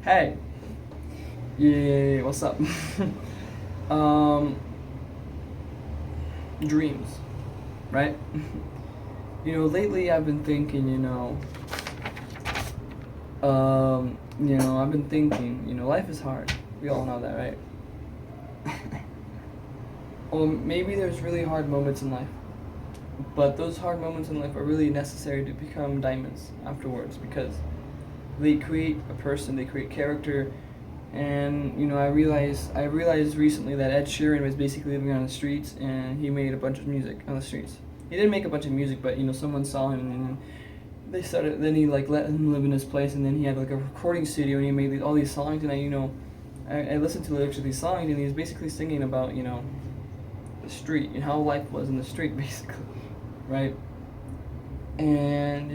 Hey, yeah, what's up? um, dreams, right? Lately I've been thinking, I've been thinking, life is hard. We all know that, right? Well, maybe there's really hard moments in life, but those hard moments in life are really necessary to become diamonds afterwards because they create a person, they create character. And I realized recently that Ed Sheeran was basically living on the streets, and he made a bunch of music on the streets. He didn't make a bunch of music, but someone saw him, and then they started. Then he like let him live in his place, and then he had like a recording studio, and he made all these songs. And I listened to the lyrics of these songs, and he was basically singing about the street and how life was in the street, basically, right? And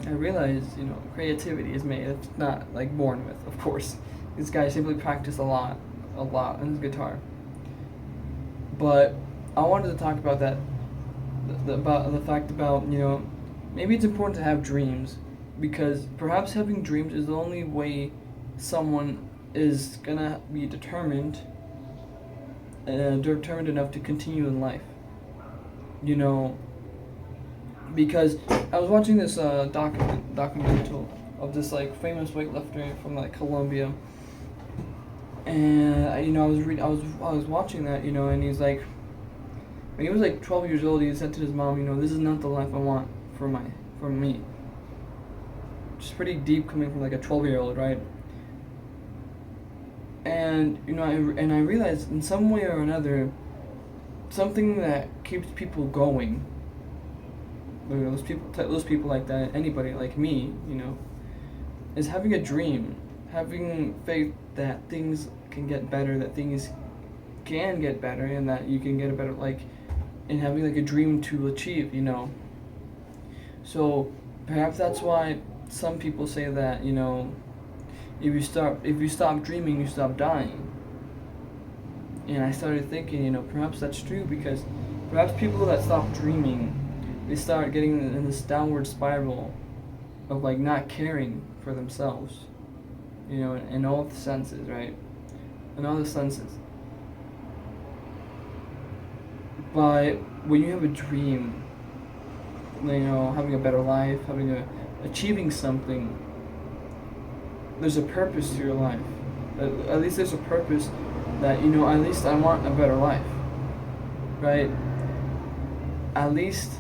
I realized, creativity is made. It's not like born with, of course. This guy simply practiced a lot on his guitar. But I wanted to talk about that, about the fact about maybe it's important to have dreams, because perhaps having dreams is the only way someone is gonna be determined enough to continue in life. You know, because I was watching this documentary of this like famous weightlifter from like Colombia, and I was watching that, and he's like, when he was like 12 years old, he said to his mom, this is not the life I want for me. Which is pretty deep coming from like a 12-year old, right? And I realized in some way or another, something that keeps people going, those people like that, anybody like me, is having a dream, having faith that things can get better, that things can get better, and that you can get a better, like, and having like a dream to achieve, So perhaps that's why some people say that, if you stop dreaming, you stop dying. And I started thinking, perhaps that's true, because perhaps people that stop dreaming, they start getting in this downward spiral of like not caring for themselves, in all the senses, right? In all the senses. But when you have a dream, having a better life, achieving something, there's a purpose to your life. At least there's a purpose that, at least I want a better life, right? At least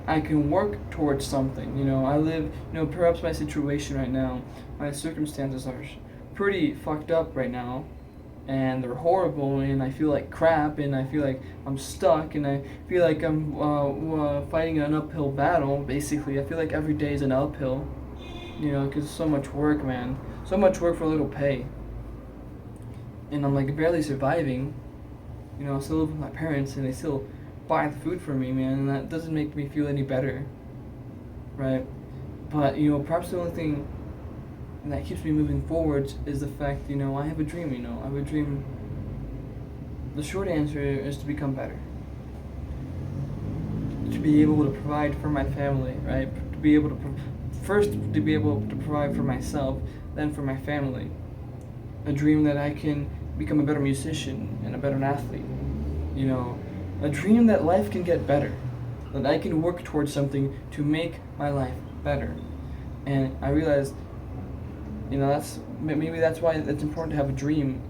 I can work towards something. I live, perhaps my situation right now, my circumstances are pretty fucked up right now, and they're horrible, and I feel like crap, and I feel like I'm stuck, and I feel like I'm fighting an uphill battle, basically. I feel like every day is an uphill, because it's so much work, man. So much work for a little pay. And I'm like barely surviving. I still live with my parents, and they still buy the food for me, man, and that doesn't make me feel any better, right? But perhaps the only thing that keeps me moving forwards is the fact, I have a dream. I have a dream. The short answer is to become better, to be able to provide for my family, right? To be able to first to be able to provide for myself, then for my family. A dream that I can become a better musician and a better athlete. You know, a dream that life can get better, that I can work towards something to make my life better. And I realized, that's why it's important to have a dream,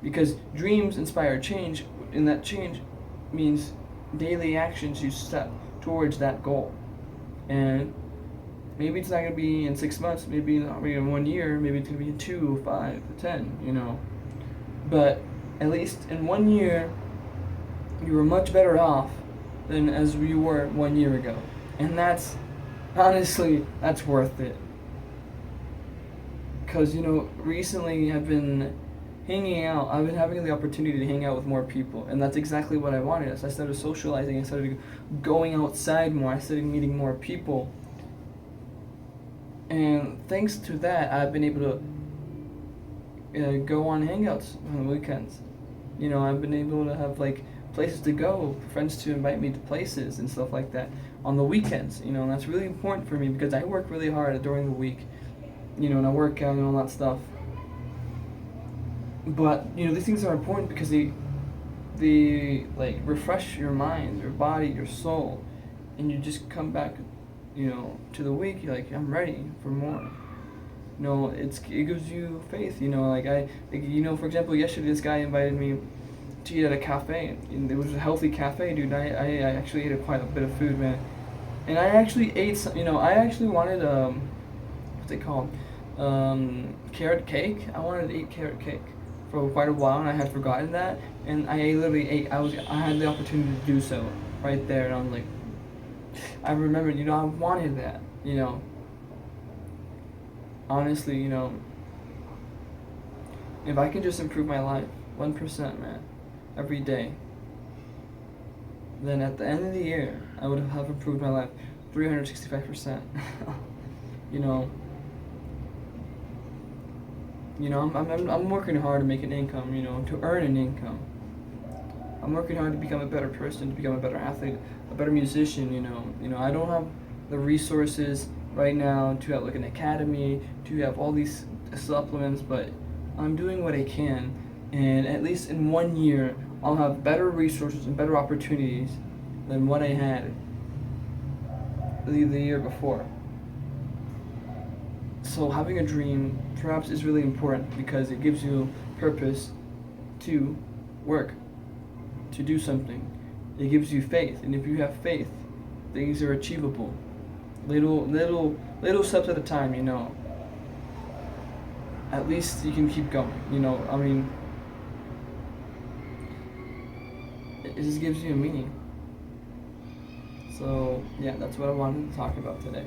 because dreams inspire change, and that change means daily actions you set towards that goal. And maybe it's not going to be in 6 months, maybe not in 1 year, maybe it's going to be in 2, 5, 10, But at least in 1 year, you were much better off than as you were 1 year ago. And honestly, that's worth it. Because, recently I've been I've been having the opportunity to hang out with more people, and that's exactly what I wanted. As I started socializing, I started going outside more, I started meeting more people. And thanks to that, I've been able to go on hangouts on the weekends. I've been able to have like places to go, friends to invite me to places and stuff like that on the weekends. And that's really important for me because I work really hard during the week. and I work out and all that stuff. But these things are important because they like refresh your mind, your body, your soul, and you just come back, to the week. You're like, I'm ready for more. It gives you faith. For example, yesterday this guy invited me to eat at a cafe, and it was a healthy cafe, dude. I actually ate quite a bit of food, man, and I actually ate some. I actually wanted what's it called, carrot cake. I wanted to eat carrot cake for quite a while, and I had forgotten that, and I literally ate. I had the opportunity to do so right there, and I was like, I remembered, I wanted that, honestly, if I can just improve my life 1%, man, every day, then at the end of the year, I would have improved my life 365%. you know, I'm working hard to make an income, to earn an income. I'm working hard to become a better person, to become a better athlete, a better musician, I don't have the resources right now to have like an academy, to have all these supplements, but I'm doing what I can, and at least in 1 year, I'll have better resources and better opportunities than what I had the year before. So having a dream perhaps is really important because it gives you purpose to work, to do something. It gives you faith, and if you have faith, things are achievable. Little steps at a time, At least you can keep going, it just gives you a meaning. So yeah, that's what I wanted to talk about today.